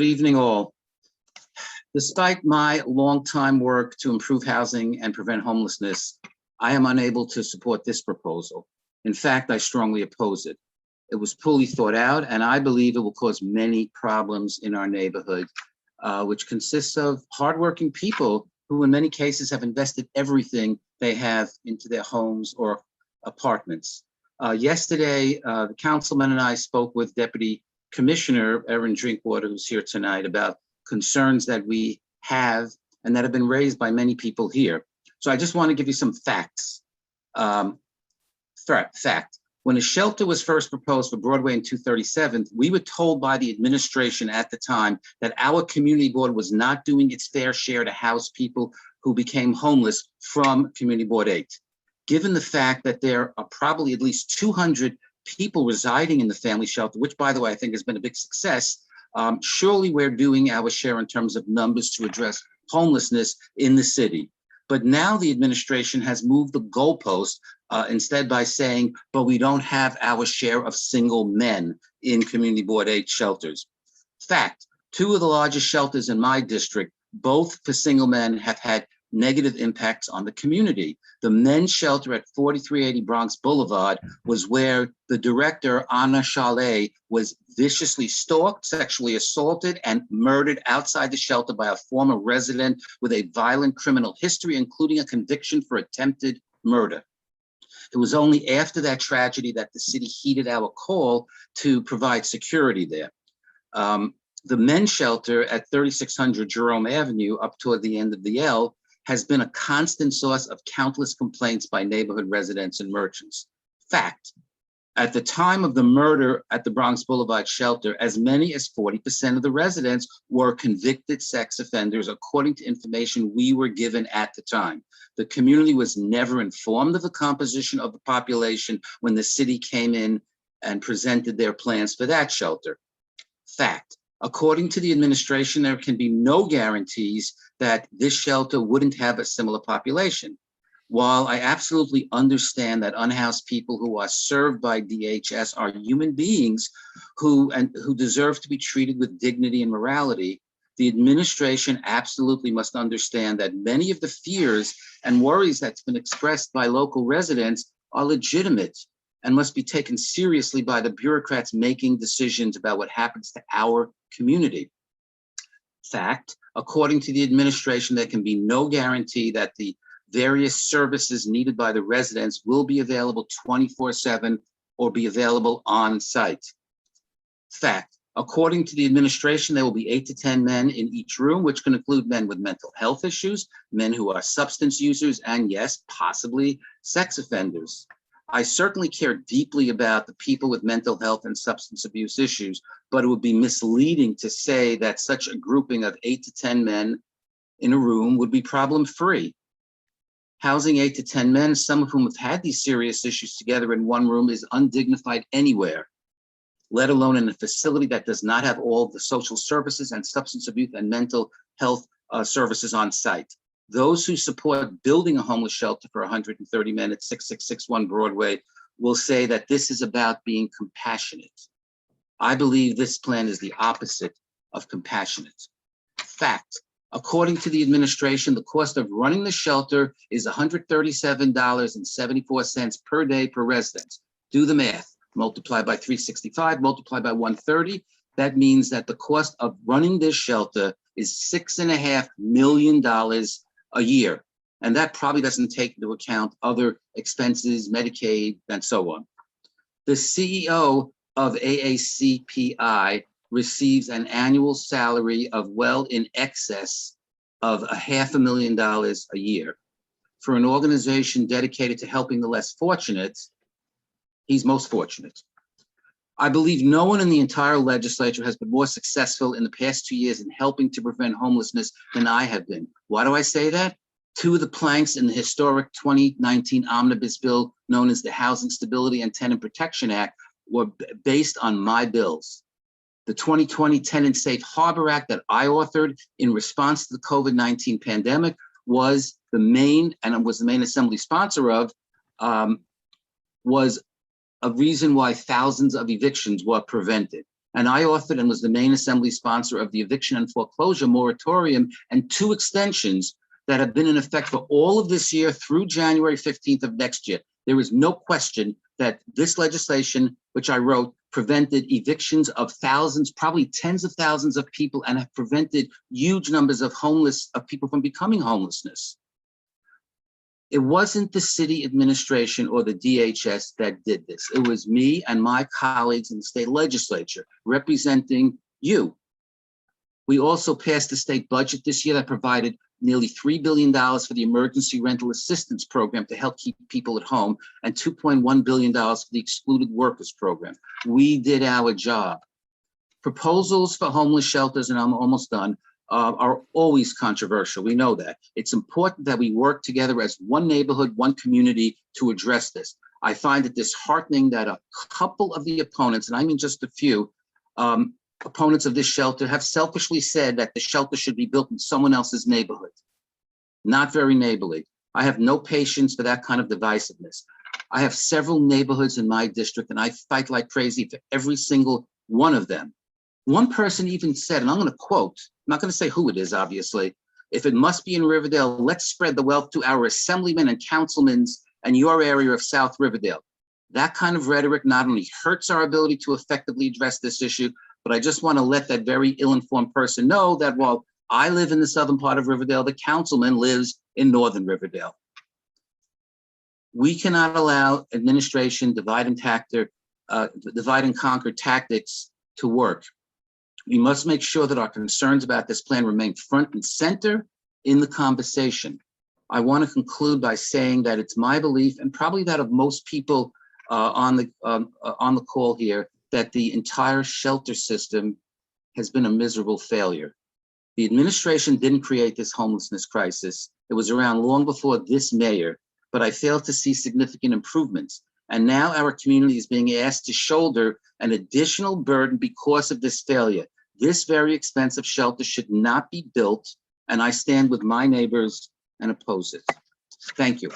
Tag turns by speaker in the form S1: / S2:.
S1: Good evening, all. Despite my long-time work to improve housing and prevent homelessness, I am unable to support this proposal. In fact, I strongly oppose it. It was poorly thought out, and I believe it will cause many problems in our neighborhood, which consists of hardworking people who in many cases have invested everything they have into their homes or apartments. Yesterday, the councilman and I spoke with Deputy Commissioner Erin Drinkwater, who's here tonight, about concerns that we have and that have been raised by many people here. So I just want to give you some facts. Fact. When a shelter was first proposed for Broadway and 237th, we were told by the administration at the time that our community board was not doing its fair share to house people who became homeless from Community Board 8. Given the fact that there are probably at least 200 people residing in the family shelter, which, by the way, I think has been a big success, surely we're doing our share in terms of numbers to address homelessness in the city. But now the administration has moved the goalpost instead by saying, but we don't have our share of single men in Community Board 8 shelters. Fact, two of the largest shelters in my district, both for single men, have had negative impacts on the community. The men's shelter at 4380 Bronx Boulevard was where the director, Anna Chalet, was viciously stalked, sexually assaulted, and murdered outside the shelter by a former resident with a violent criminal history, including a conviction for attempted murder. It was only after that tragedy that the city heeded our call to provide security there. The men's shelter at 3600 Jerome Avenue, up toward the end of the L, has been a constant source of countless complaints by neighborhood residents and merchants. Fact, at the time of the murder at the Bronx Boulevard shelter, as many as 40% of the residents were convicted sex offenders, according to information we were given at the time. The community was never informed of the composition of the population when the city came in and presented their plans for that shelter. Fact, according to the administration, there can be no guarantees that this shelter wouldn't have a similar population. While I absolutely understand that unhoused people who are served by DHS are human beings who deserve to be treated with dignity and morality, the administration absolutely must understand that many of the fears and worries that's been expressed by local residents are legitimate and must be taken seriously by the bureaucrats making decisions about what happens to our community. Fact, according to the administration, there can be no guarantee that the various services needed by the residents will be available 24/7 or be available on site. Fact, according to the administration, there will be 8 to 10 men in each room, which can include men with mental health issues, men who are substance users, and yes, possibly sex offenders. I certainly care deeply about the people with mental health and substance abuse issues, but it would be misleading to say that such a grouping of 8 to 10 men in a room would be problem-free. Housing 8 to 10 men, some of whom have had these serious issues together in one room, is undignified anywhere, let alone in a facility that does not have all the social services and substance abuse and mental health services on site. Those who support building a homeless shelter for 130 men at 6661 Broadway will say that this is about being compassionate. I believe this plan is the opposite of compassionate. Fact, according to the administration, the cost of running the shelter is $137.74 per day per resident. Do the math, multiply by 365, multiply by 130. That means that the cost of running this shelter is $6.5 million a year. And that probably doesn't take into account other expenses, Medicaid, and so on. The CEO of AACPI receives an annual salary of well in excess of $500,000 a year. For an organization dedicated to helping the less fortunate, he's most fortunate. I believe no one in the entire legislature has been more successful in the past 2 years in helping to prevent homelessness than I have been. Why do I say that? 2 of the planks in the historic 2019 omnibus bill known as the Housing Stability and Tenant Protection Act were based on my bills. The 2020 Tenant Safe Harbor Act that I authored in response to the COVID-19 pandemic was the main assembly sponsor of, was a reason why thousands of evictions were prevented. And I authored and was the main assembly sponsor of the eviction and foreclosure moratorium and 2 extensions that have been in effect for all of this year through January 15th of next year. There is no question that this legislation, which I wrote, prevented evictions of thousands, probably tens of thousands of people, and have prevented huge numbers of people from becoming homelessness. It wasn't the city administration or the DHS that did this. It was me and my colleagues in the state legislature representing you. We also passed the state budget this year that provided nearly $3 billion for the emergency rental assistance program to help keep people at home, and $2.1 billion for the excluded workers program. We did our job. Proposals for homeless shelters, and I'm almost done, are always controversial. We know that. It's important that we work together as one neighborhood, one community to address this. I find it disheartening that a couple of the opponents, and I mean just a few, opponents of this shelter have selfishly said that the shelter should be built in someone else's neighborhood. Not very neighborly. I have no patience for that kind of divisiveness. I have several neighborhoods in my district, and I fight like crazy for every single one of them. One person even said, and I'm going to quote, I'm not going to say who it is, obviously, if it must be in Riverdale, let's spread the wealth to our assemblymen and councilmen and your area of South Riverdale. That kind of rhetoric not only hurts our ability to effectively address this issue, but I just want to let that very ill-informed person know that while I live in the southern part of Riverdale, the councilman lives in northern Riverdale. We cannot allow administration divide and conquer tactics to work. We must make sure that our concerns about this plan remain front and center in the conversation. I want to conclude by saying that it's my belief, and probably that of most people on the call here, that the entire shelter system has been a miserable failure. The administration didn't create this homelessness crisis. It was around long before this mayor, but I failed to see significant improvements. And now our community is being asked to shoulder an additional burden because of this failure. This very expensive shelter should not be built, and I stand with my neighbors and oppose it. Thank you.